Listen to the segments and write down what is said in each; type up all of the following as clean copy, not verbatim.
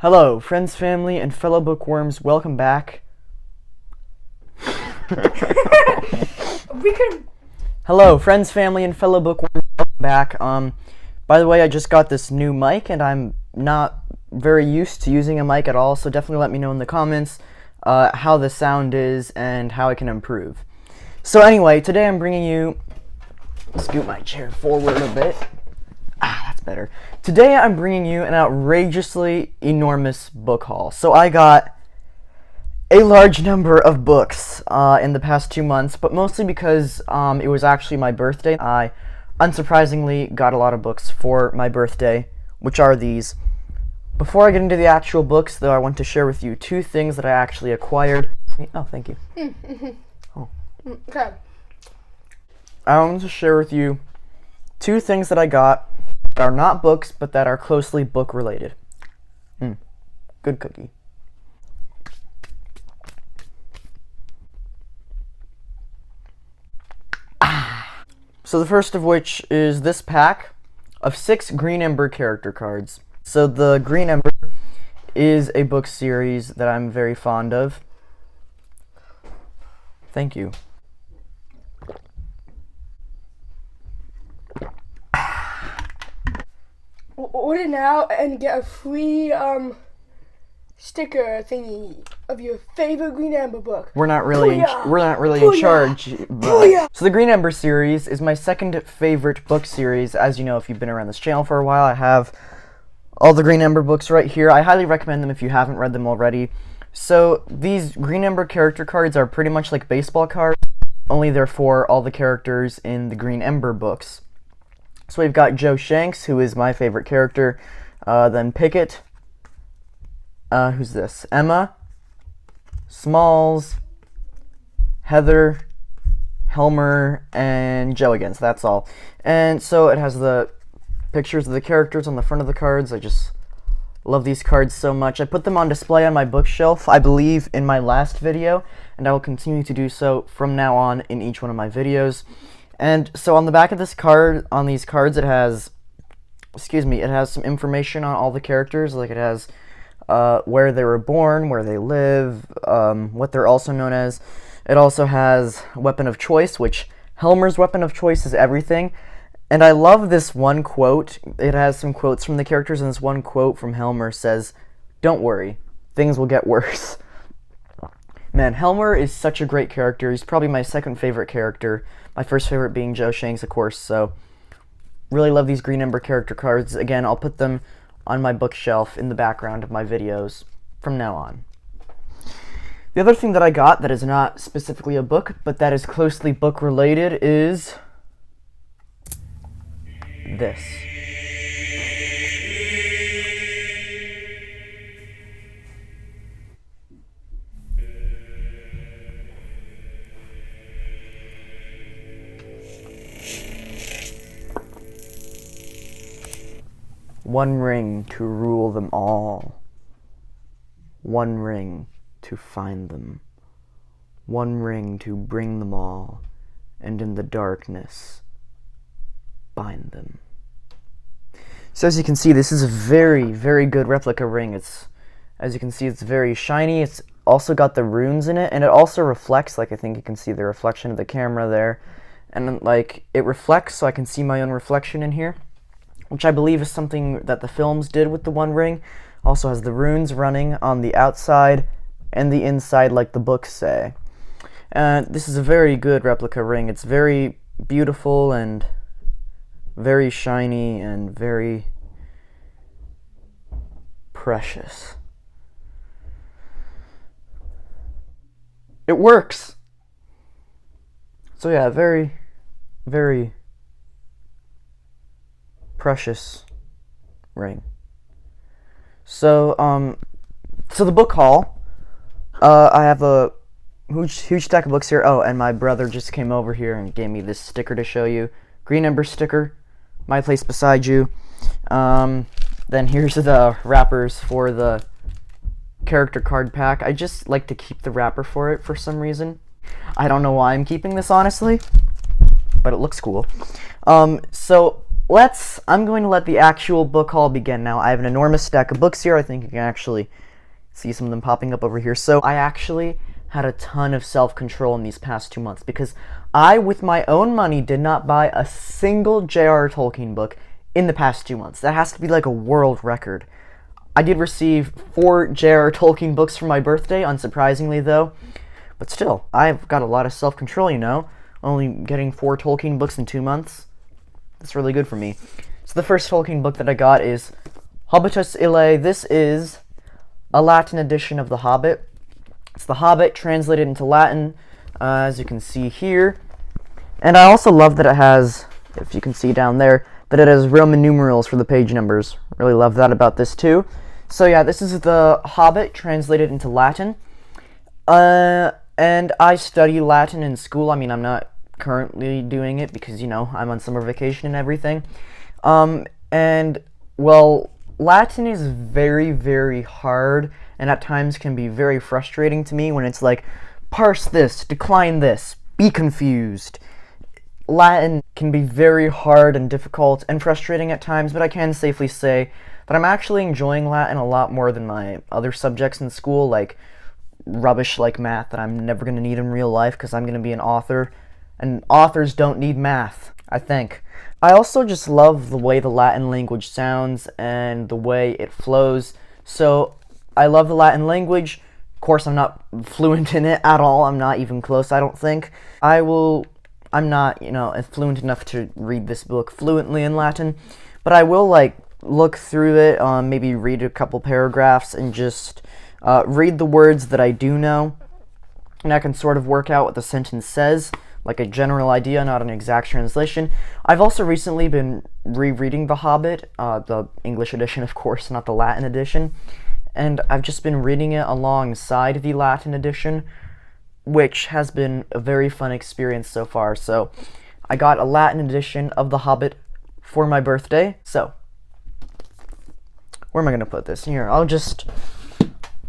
Hello, friends, family, and fellow bookworms. Welcome back. Hello, friends, family, and fellow bookworms. Welcome back. By the way, I just got this new mic, and I'm not very used to using a mic at all. So definitely let me know in the comments how the sound is and how I can improve. So anyway, today I'm bringing you. Scoot my chair forward a bit. That's better. Today I'm bringing you an outrageously enormous book haul. So I got a large number of books in the past 2 months, but mostly because it was actually my birthday. I unsurprisingly got a lot of books for my birthday, which are these. Before I get into the actual books, though, I want to share with you 2 things that I actually acquired. Oh, thank you. Oh. Okay. I want to share with you 2 things that I got that are not books, but that are closely book related. Good cookie. So the first of which is this pack of 6 Green Ember character cards. So the Green Ember is a book series that I'm very fond of. Thank you. Order now and get a free sticker thingy of your favorite Green Ember book. We're not really in charge. So the Green Ember series is my second favorite book series. As you know, if you've been around this channel for a while, I have all the Green Ember books right here. I highly recommend them if you haven't read them already. So these Green Ember character cards are pretty much like baseball cards, only they're for all the characters in the Green Ember books. So we've got Joe Shanks, who is my favorite character, then Pickett, who's this? Emma, Smalls, Heather, Helmer, and Joe again, so that's all. And so it has the pictures of the characters on the front of the cards. I just love these cards so much. I put them on display on my bookshelf, I believe, in my last video, and I will continue to do so from now on in each one of my videos. And so on the back of this card, on these cards, it has some information on all the characters. Like it has where they were born, where they live, what they're also known as. It also has weapon of choice, which Helmer's weapon of choice is everything. And I love this one quote. It has some quotes from the characters, and this one quote from Helmer says, "Don't worry, things will get worse." Man, Helmer is such a great character. He's probably my second favorite character. My first favorite being Joe Shanks, of course, so really love these Green Ember character cards. Again, I'll put them on my bookshelf in the background of my videos from now on. The other thing that I got that is not specifically a book, but that is closely book related is this. One ring to rule them all. One ring to find them. One ring to bring them all, and in the darkness, bind them. So as you can see, this is a very, very good replica ring. As you can see, it's very shiny. It's also got the runes in it, and it also reflects, like I think you can see the reflection of the camera there. And like, it reflects, so I can see my own reflection in here, which I believe is something that the films did with the One Ring. Also has the runes running on the outside and the inside, like the books say. This is a very good replica ring. It's very beautiful and very shiny and very precious. It works! So yeah, very, very precious ring. So the book haul. I have a huge stack of books here. Oh, and my brother just came over here and gave me this sticker to show you. Green Ember sticker. My place beside you. Then here's the wrappers for the character card pack. I just like to keep the wrapper for it for some reason. I don't know why I'm keeping this, honestly, but it looks cool. So I'm going to let the actual book haul begin now. I have an enormous stack of books here. I think you can actually see some of them popping up over here. So I actually had a ton of self-control in these past 2 months because I, with my own money, did not buy a single J.R.R. Tolkien book in the past 2 months. That has to be like a world record. I did receive 4 J.R.R. Tolkien books for my birthday, unsurprisingly though. But still, I've got a lot of self-control, you know. Only getting 4 Tolkien books in 2 months. That's really good for me. So the first Tolkien book that I got is Hobbitus Ille. This is a Latin edition of The Hobbit. It's The Hobbit translated into Latin, as you can see here. And I also love that it has, if you can see down there, that it has Roman numerals for the page numbers. Really love that about this too. So yeah, this is The Hobbit translated into Latin. And I study Latin in school. I mean, I'm not currently doing it because, you know, I'm on summer vacation and everything. And, well, Latin is very, very hard, and at times can be very frustrating to me when it's like, parse this, decline this, be confused. Latin can be very hard and difficult and frustrating at times, but I can safely say that I'm actually enjoying Latin a lot more than my other subjects in school, like rubbish like math that I'm never going to need in real life because I'm going to be an author, and authors don't need math, I think. I also just love the way the Latin language sounds and the way it flows, so I love the Latin language. Of course, I'm not fluent in it at all. I'm not even close, I don't think. I'm not, you know, fluent enough to read this book fluently in Latin, but I will, like, look through it, maybe read a couple paragraphs and just read the words that I do know, and I can sort of work out what the sentence says, like a general idea, not an exact translation. I've also recently been rereading The Hobbit, the English edition, of course, not the Latin edition, and I've just been reading it alongside the Latin edition, which has been a very fun experience so far. So I got a Latin edition of The Hobbit for my birthday. So where am I going to put this? Here, I'll just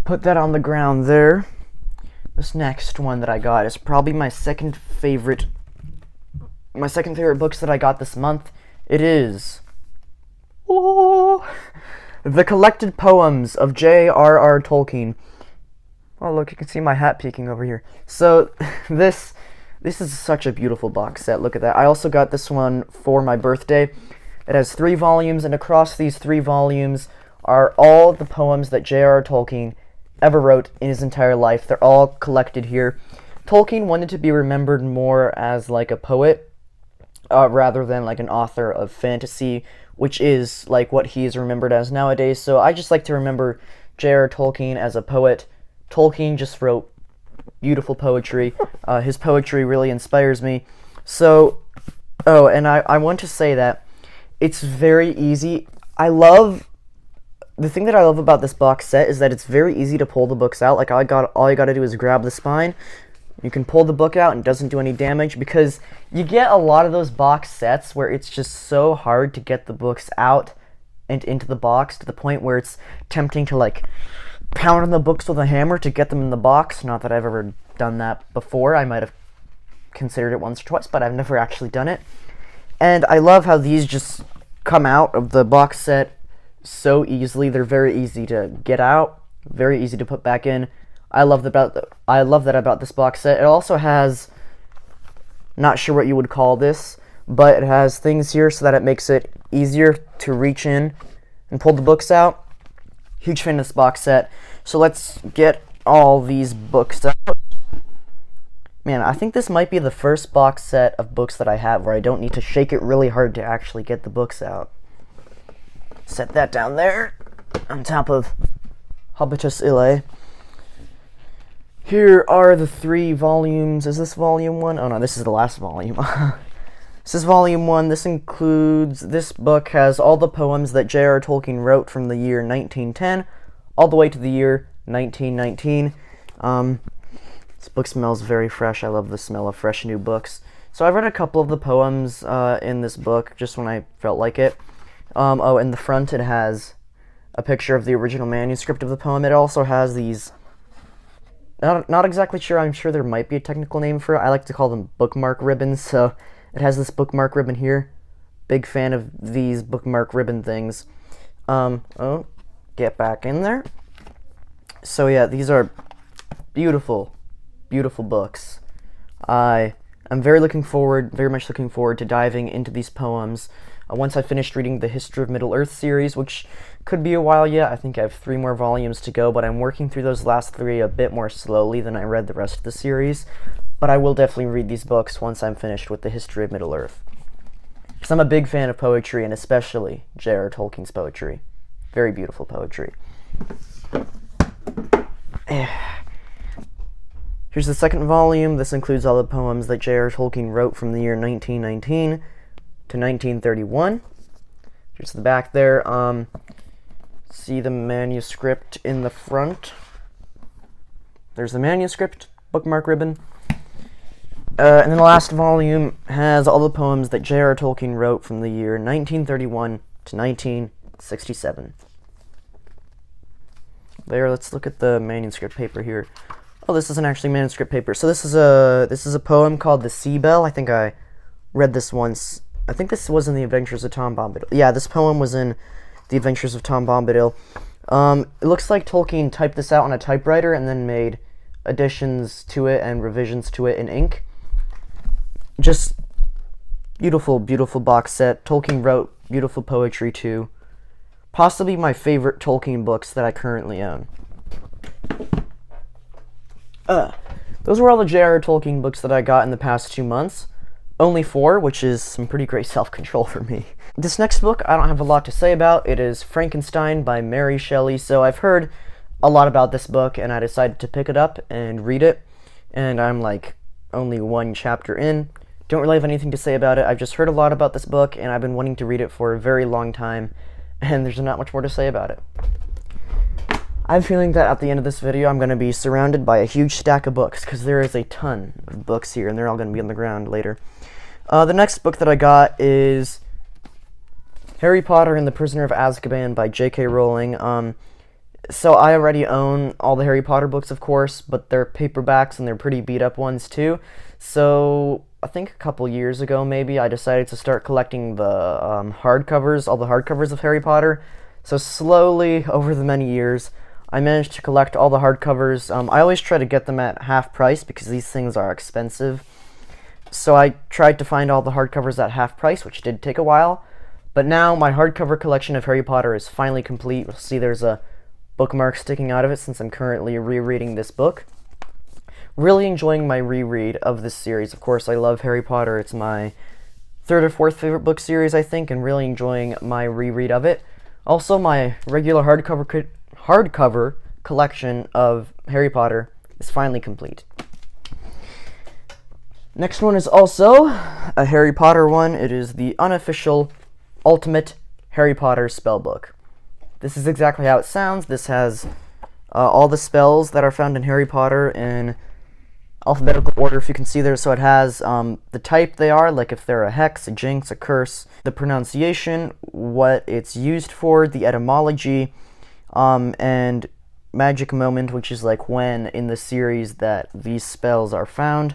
put that on the ground there. This next one that I got is probably my second favorite books that I got this month. It is The Collected Poems of J.R.R. Tolkien. Oh, look, you can see my hat peeking over here. So, this is such a beautiful box set. Look at that. I also got this one for my birthday. It has 3 volumes, and across these 3 volumes are all the poems that J.R.R. Tolkien ever wrote in his entire life. They're all collected here. Tolkien wanted to be remembered more as like a poet, rather than like an author of fantasy, which is like what he is remembered as nowadays. So I just like to remember J.R.R. Tolkien as a poet. Tolkien just wrote beautiful poetry. His poetry really inspires me. So, and I want to say that it's very easy. The thing that I love about this box set is that it's very easy to pull the books out. Like, all you gotta do is grab the spine. You can pull the book out and it doesn't do any damage, because you get a lot of those box sets where it's just so hard to get the books out and into the box to the point where it's tempting to, like, pound on the books with a hammer to get them in the box. Not that I've ever done that before. I might have considered it once or twice, but I've never actually done it. And I love how these just come out of the box set so easily. They're very easy to get out, very easy to put back in. I love that about this box set. It also has, not sure what you would call this, but it has things here so that it makes it easier to reach in and pull the books out. Huge fan of this box set. So let's get all these books out. Man, I think this might be the first box set of books that I have where I don't need to shake it really hard to actually get the books out. Set that down there on top of Hobbitus Ille. Here are the 3 volumes. Is this volume 1? Oh no, this is the last volume. This is volume 1. This book has all the poems that J.R.R. Tolkien wrote from the year 1910 all the way to the year 1919. This book smells very fresh. I love the smell of fresh new books. So I've read a couple of the poems in this book just when I felt like it. In the front it has a picture of the original manuscript of the poem. It also has these, not exactly sure, I'm sure there might be a technical name for it. I like to call them bookmark ribbons, so it has this bookmark ribbon here. Big fan of these bookmark ribbon things. Oh, get back in there. So yeah, these are beautiful, beautiful books. I'm very much looking forward to diving into these poems. Once I finished reading the History of Middle-earth series, which could be a while yet. I think I have 3 more volumes to go, but I'm working through those last 3 a bit more slowly than I read the rest of the series. But I will definitely read these books once I'm finished with the History of Middle-earth. Because I'm a big fan of poetry, and especially J.R.R. Tolkien's poetry. Very beautiful poetry. Here's the second volume. This includes all the poems that J.R.R. Tolkien wrote from the year 1919 to 1931. Here's the back there. See the manuscript in the front. There's the manuscript, bookmark ribbon. And then the last volume has all the poems that J.R.R. Tolkien wrote from the year 1931 to 1967. There, let's look at the manuscript paper here. Oh, this isn't actually manuscript paper. So this is a poem called The Sea Bell. I think I read this once. I think this was in The Adventures of Tom Bombadil. Yeah, this poem was in The Adventures of Tom Bombadil. It looks like Tolkien typed this out on a typewriter and then made additions to it and revisions to it in ink. Just beautiful, beautiful box set. Tolkien wrote beautiful poetry too. Possibly my favorite Tolkien books that I currently own. Those were all the J.R.R. Tolkien books that I got in the past 2 months. Only 4, which is some pretty great self-control for me. This next book, I don't have a lot to say about. It is Frankenstein by Mary Shelley. So I've heard a lot about this book, and I decided to pick it up and read it. And I'm like only 1 chapter in. Don't really have anything to say about it. I've just heard a lot about this book, and I've been wanting to read it for a very long time. And there's not much more to say about it. I have a feeling that at the end of this video, I'm going to be surrounded by a huge stack of books, because there is a ton of books here, and they're all going to be on the ground later. The next book that I got is Harry Potter and the Prisoner of Azkaban by J.K. Rowling. So I already own all the Harry Potter books, of course, but they're paperbacks, and they're pretty beat-up ones, too. So I think a couple years ago, maybe, I decided to start collecting the hardcovers, all the hardcovers of Harry Potter. So slowly, over the many years, I managed to collect all the hardcovers. I always try to get them at half price, because these things are expensive. So I tried to find all the hardcovers at half price, which did take a while. But now my hardcover collection of Harry Potter is finally complete. You'll see there's a bookmark sticking out of it since I'm currently rereading this book. Really enjoying my reread of this series. Of course, I love Harry Potter. It's my 3rd or 4th favorite book series, I think, and really enjoying my reread of it. Also, my regular hardcover collection of Harry Potter is finally complete. Next one is also a Harry Potter one. It is the unofficial Ultimate Harry Potter Spellbook. This is exactly how it sounds. This has all the spells that are found in Harry Potter in alphabetical order, if you can see there. So it has the type they are, like if they're a hex, a jinx, a curse, the pronunciation, what it's used for, the etymology, and magic moment, which is like when in the series that these spells are found.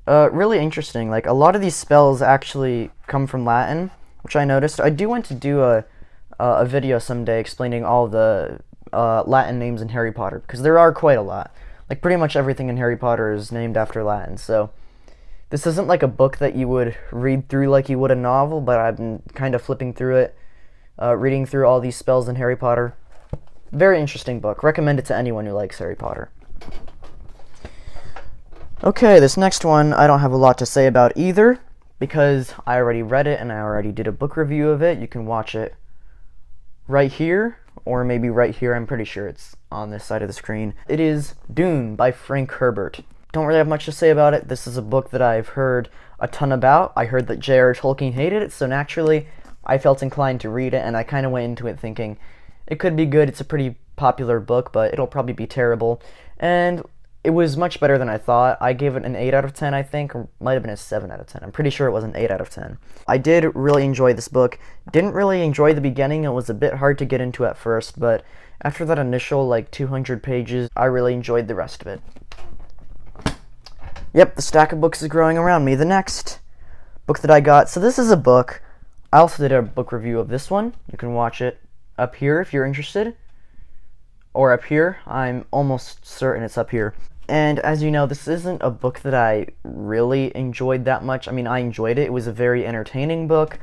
Really interesting. Like, a lot of these spells actually come from Latin, which I noticed. I do want to do a video someday explaining all the Latin names in Harry Potter, because there are quite a lot. Like, pretty much everything in Harry Potter is named after Latin, so this isn't like a book that you would read through like you would a novel, but I've been kind of flipping through it, reading through all these spells in Harry Potter. Very interesting book. Recommend it to anyone who likes Harry Potter. Okay, this next one I don't have a lot to say about either, because I already read it and I already did a book review of it. You can watch it right here, or maybe right here. I'm pretty sure it's on this side of the screen. It is Dune by Frank Herbert. Don't really have much to say about it. This is a book that I've heard a ton about. I heard that J.R.R. Tolkien hated it, so naturally I felt inclined to read it, and I kind of went into it thinking it could be good. It's a pretty popular book, but it'll probably be terrible. And it was much better than I thought. I gave it an 8 out of 10, I think, or might have been a 7 out of 10. I'm pretty sure it was an 8 out of 10. I did really enjoy this book. Didn't really enjoy the beginning. It was a bit hard to get into at first, but after that initial, 200 pages, I really enjoyed the rest of it. Yep, the stack of books is growing around me. The next book that I got, so this is a book I also did a book review of this one. You can watch it up here if you're interested. Or up here. I'm almost certain it's up here. And as you know, this isn't a book that I really enjoyed that much. I mean, I enjoyed it. It was a very entertaining book,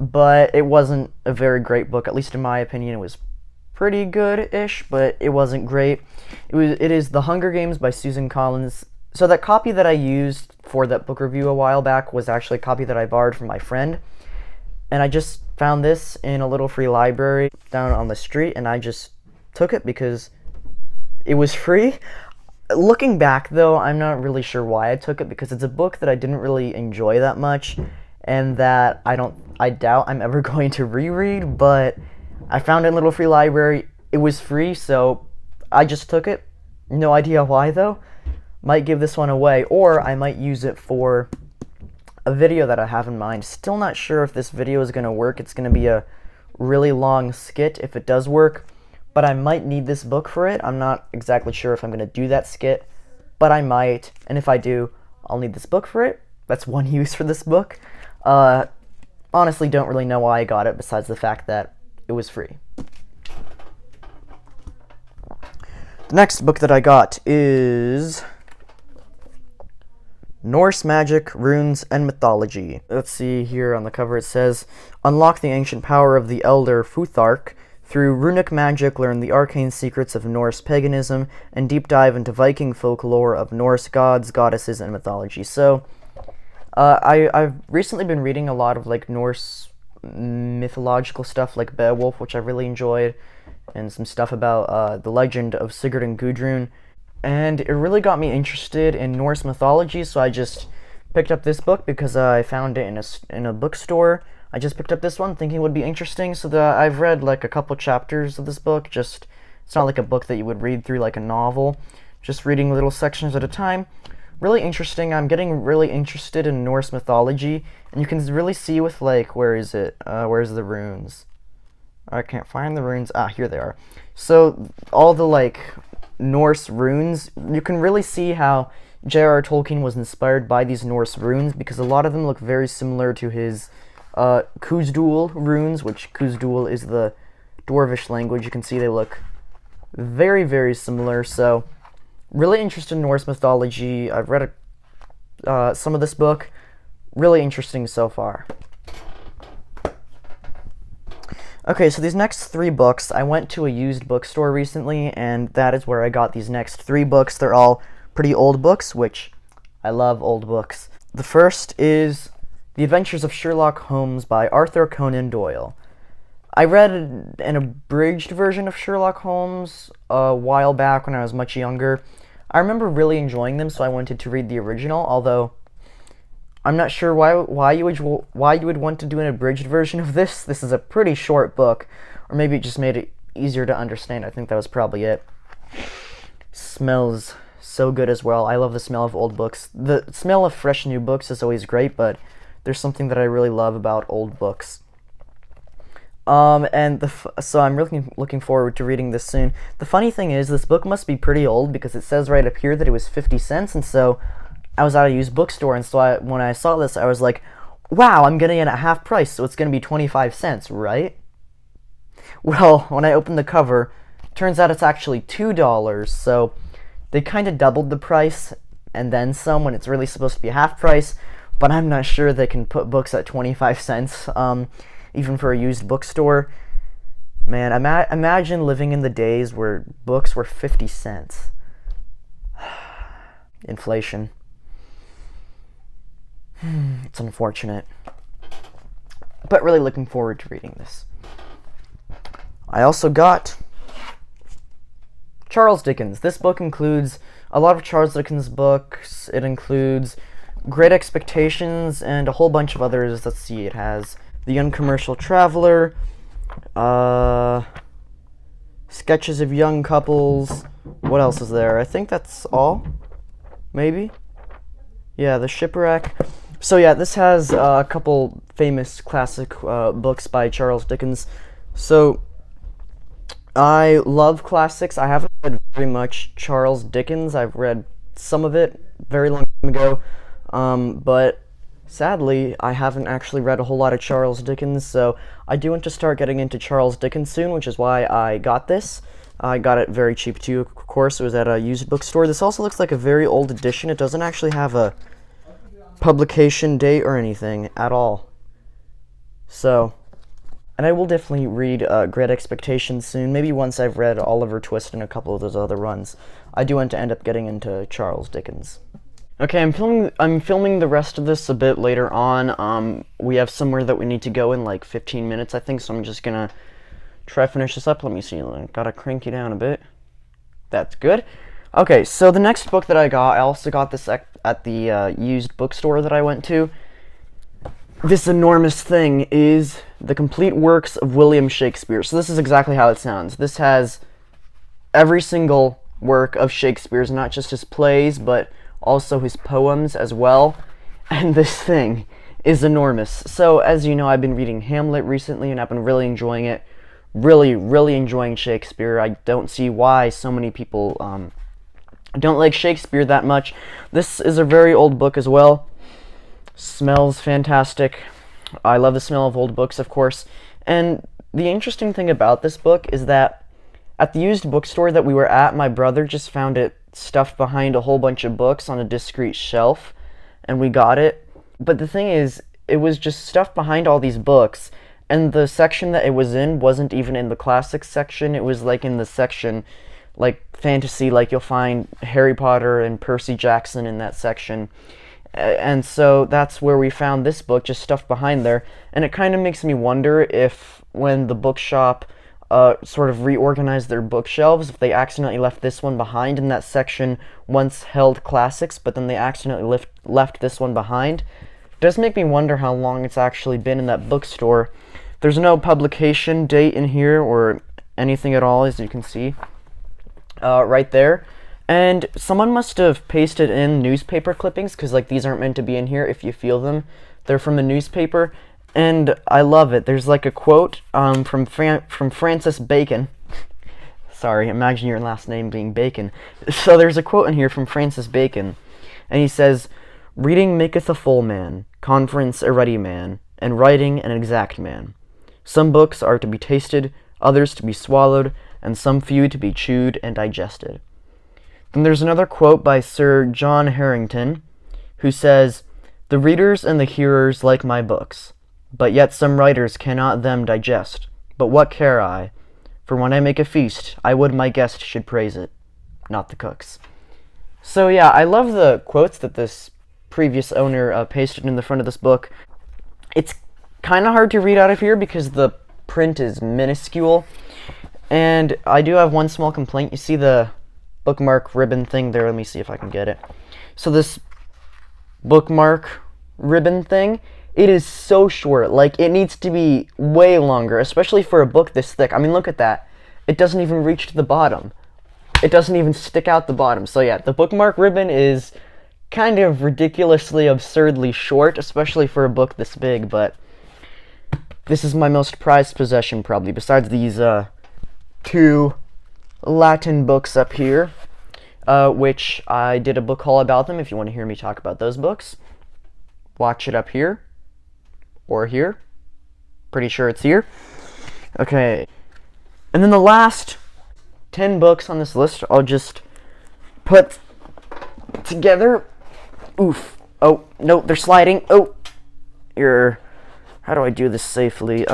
but it wasn't a very great book. At least in my opinion, it was pretty good-ish, but it wasn't great. It is The Hunger Games by Susan Collins. So that copy that I used for that book review a while back was actually a copy that I borrowed from my friend. And I just found this in a little free library down on the street, and I just took it because it was free. Looking back, though, I'm not really sure why I took it, because it's a book that I didn't really enjoy that much, and that I doubt I'm ever going to reread, but I found it in a little free library. It was free, so I just took it. No idea why, though. Might give this one away, or I might use it for a video that I have in mind. Still not sure if this video is going to work. It's going to be a really long skit if it does work, but I might need this book for it. I'm not exactly sure if I'm going to do that skit, but I might, and if I do, I'll need this book for it. That's one use for this book. Honestly, don't really know why I got it, besides the fact that it was free. The next book that I got is Norse Magic, Runes, and Mythology. Let's see here on the cover. It says, unlock the ancient power of the elder Futhark. Through runic magic, learn the arcane secrets of Norse paganism, and deep dive into Viking folklore of Norse gods, goddesses, and mythology. So, I've recently been reading a lot of, like, Norse mythological stuff, like Beowulf, which I really enjoyed, and some stuff about the legend of Sigurd and Gudrun. And it really got me interested in Norse mythology, so I just picked up this book because I found it in a bookstore. I just picked up this one thinking it would be interesting, so that I've read like a couple chapters of this book. It's not like a book that you would read through like a novel, just reading little sections at a time. Really interesting. I'm getting really interested in Norse mythology, and you can really see with like, where's the runes? I can't find the runes. Ah, here they are. So all the like Norse runes, you can really see how J.R.R. Tolkien was inspired by these Norse runes, because a lot of them look very similar to his Khuzdul runes, which Khuzdul is the Dwarvish language. You can see they look very, very similar. So, really interested in Norse mythology. I've read some of this book. Really interesting so far. Okay, so these next 3 books, I went to a used bookstore recently, and that is where I got these next 3 books. They're all pretty old books, which I love old books. The first is The Adventures of Sherlock Holmes by Arthur Conan Doyle. I read an abridged version of Sherlock Holmes a while back when I was much younger. I remember really enjoying them, so I wanted to read the original, although I'm not sure why you would want to do an abridged version of this. This is a pretty short book, or maybe it just made it easier to understand. I think that was probably it. Smells so good as well. I love the smell of old books. The smell of fresh new books is always great, but there's something that I really love about old books. So I'm really looking forward to reading this soon. The funny thing is, this book must be pretty old, because it says right up here that it was 50 cents, and so I was at a used bookstore, and so when I saw this, I was like, wow, I'm getting it at half price, so it's going to be 25 cents, right? Well, when I opened the cover, turns out it's actually $2, so they kind of doubled the price, and then some, when it's really supposed to be half price, but I'm not sure they can put books at 25 cents, even for a used bookstore. Man, imagine living in the days where books were 50 cents. Inflation. It's unfortunate. But really looking forward to reading this. I also got Charles Dickens. This book includes a lot of Charles Dickens books. It includes Great Expectations and a whole bunch of others. Let's see, it has The Uncommercial Traveler, Sketches of Young Couples. What else is there? I think that's all. Maybe? Yeah, The Shipwreck. So yeah, this has a couple famous classic books by Charles Dickens. So I love classics. I haven't read very much Charles Dickens. I've read some of it very long time ago. But Sadly, I haven't actually read a whole lot of Charles Dickens, so I do want to start getting into Charles Dickens soon, which is why I got this. I got it very cheap too, of course. It was at a used bookstore. This also looks like a very old edition. It doesn't actually have a publication date or anything at all. So, and I will definitely read Great Expectations soon, maybe once I've read Oliver Twist and a couple of those other runs. I do want to end up getting into Charles Dickens. Okay, I'm filming the rest of this a bit later on. We have somewhere that we need to go in like 15 minutes, I think, so I'm just gonna try to finish this up. Let me see, gotta crank you down a bit. That's good. Okay, so the next book that I also got this at the used bookstore that I went to. This enormous thing is the complete works of William Shakespeare. So this is exactly how it sounds. This has every single work of Shakespeare's, not just his plays, but also his poems as well. And this thing is enormous. So as you know, I've been reading Hamlet recently, and I've been really enjoying it. Really, really enjoying Shakespeare. I don't see why so many people don't like Shakespeare that much. This is a very old book as well. Smells fantastic. I love the smell of old books, of course. And the interesting thing about this book is that at the used bookstore that we were at, my brother just found it stuffed behind a whole bunch of books on a discreet shelf, and we got it. But the thing is, it was just stuffed behind all these books, and the section that it was in wasn't even in the classics section. It was like in the section like fantasy, like you'll find Harry Potter and Percy Jackson in that section. And so that's where we found this book, just stuffed behind there. And it kind of makes me wonder if when the bookshop sort of reorganized their bookshelves, if they accidentally left this one behind in that section once held classics, but then they accidentally left this one behind. It does make me wonder how long it's actually been in that bookstore. There's no publication date in here or anything at all, as you can see right there. And someone must have pasted in newspaper clippings, because like these aren't meant to be in here if you feel them. They're from the newspaper, and I love it. There's like a quote from Francis Bacon. Sorry, imagine your last name being Bacon. So there's a quote in here from Francis Bacon, and he says, "Reading maketh a full man, conference a ready man, and writing an exact man. Some books are to be tasted, others to be swallowed, and some few to be chewed and digested." Then there's another quote by Sir John Harrington, who says, "The readers and the hearers like my books, but yet some writers cannot them digest. But what care I? For when I make a feast, I would my guest should praise it, not the cook's." So yeah, I love the quotes that this previous owner pasted in the front of this book. It's kind of hard to read out of here because the print is minuscule. And I do have one small complaint. You see the bookmark ribbon thing there? Let me see if I can get it. So this bookmark ribbon thing, it is so short. Like, it needs to be way longer, especially for a book this thick. I mean, look at that. It doesn't even reach to the bottom. It doesn't even stick out the bottom. So yeah, the bookmark ribbon is kind of ridiculously, absurdly short, especially for a book this big, but this is my most prized possession, probably, besides these two Latin books up here, which I did a book haul about them. If you want to hear me talk about those books, watch it up here, or here. Pretty sure it's here. Okay, and then the last 10 books on this list, I'll just put together. Oof. Oh, no, they're sliding. Oh, how do I do this safely?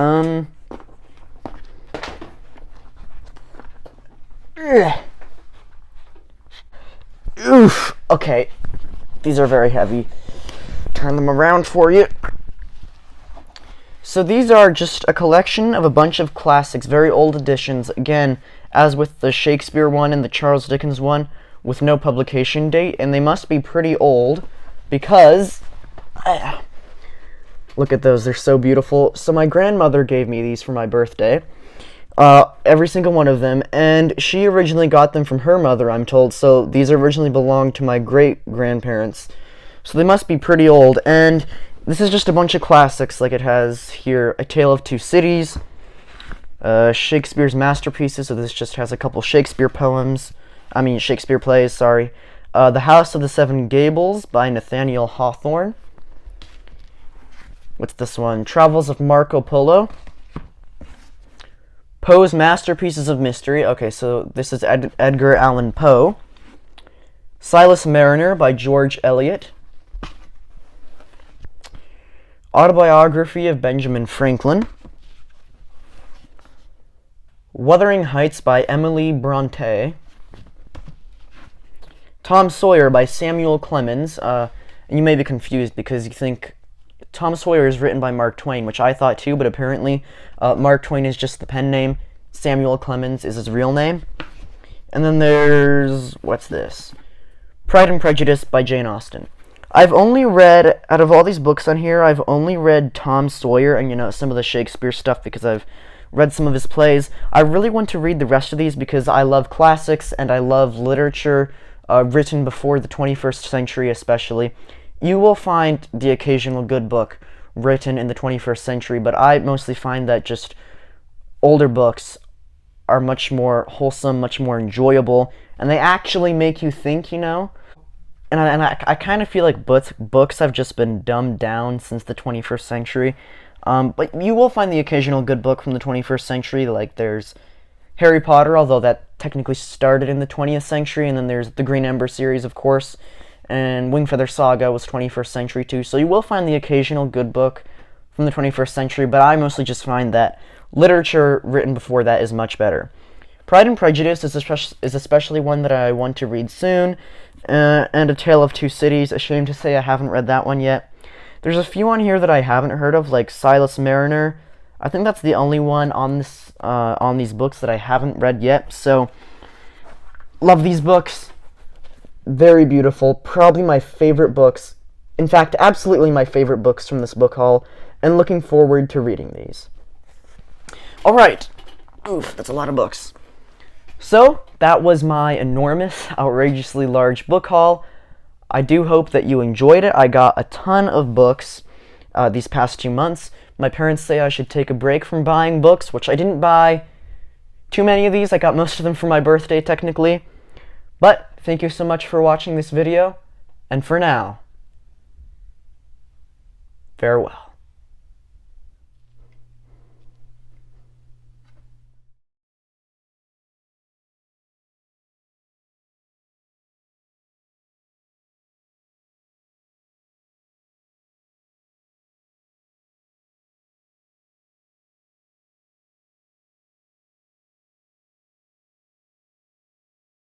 Oof. Okay. These are very heavy. Turn them around for you. So these are just a collection of a bunch of classics, very old editions. Again, as with the Shakespeare one and the Charles Dickens one, with no publication date, and they must be pretty old because look at those, they're so beautiful. So my grandmother gave me these for my birthday. Every single one of them, and she originally got them from her mother, I'm told, so these originally belonged to my great-grandparents. So they must be pretty old, and this is just a bunch of classics, like it has here A Tale of Two Cities, Shakespeare's masterpieces, so this just has a couple Shakespeare plays, sorry. The House of the Seven Gables by Nathaniel Hawthorne. What's this one? Travels of Marco Polo. Poe's Masterpieces of Mystery. Okay, so this is Edgar Allan Poe. Silas Mariner by George Eliot. Autobiography of Benjamin Franklin. Wuthering Heights by Emily Bronte. Tom Sawyer by Samuel Clemens. And you may be confused because you think Tom Sawyer is written by Mark Twain, which I thought too, but apparently Mark Twain is just the pen name. Samuel Clemens is his real name. And then there's, what's this? Pride and Prejudice by Jane Austen. I've only read, out of all these books on here, I've only read Tom Sawyer and, some of the Shakespeare stuff because I've read some of his plays. I really want to read the rest of these because I love classics and I love literature written before the 21st century especially. You will find the occasional good book written in the 21st century, but I mostly find that just older books are much more wholesome, much more enjoyable, and they actually make you think, And I kind of feel like books have just been dumbed down since the 21st century. But you will find the occasional good book from the 21st century, like there's Harry Potter, although that technically started in the 20th century, and then there's the Green Ember series, of course, and Wingfeather Saga was 21st century too, so you will find the occasional good book from the 21st century, but I mostly just find that literature written before that is much better. Pride and Prejudice is especially one that I want to read soon, and A Tale of Two Cities. Ashamed to say I haven't read that one yet. There's a few on here that I haven't heard of, like Silas Mariner. I think that's the only one on these books that I haven't read yet, so love these books. Very beautiful. Probably my favorite books. In fact, absolutely my favorite books from this book haul, and looking forward to reading these. Alright. Oof, that's a lot of books. So, that was my enormous, outrageously large book haul. I do hope that you enjoyed it. I got a ton of books these past 2 months. My parents say I should take a break from buying books, which I didn't buy too many of these. I got most of them for my birthday, technically. But, thank you so much for watching this video, and for now, farewell.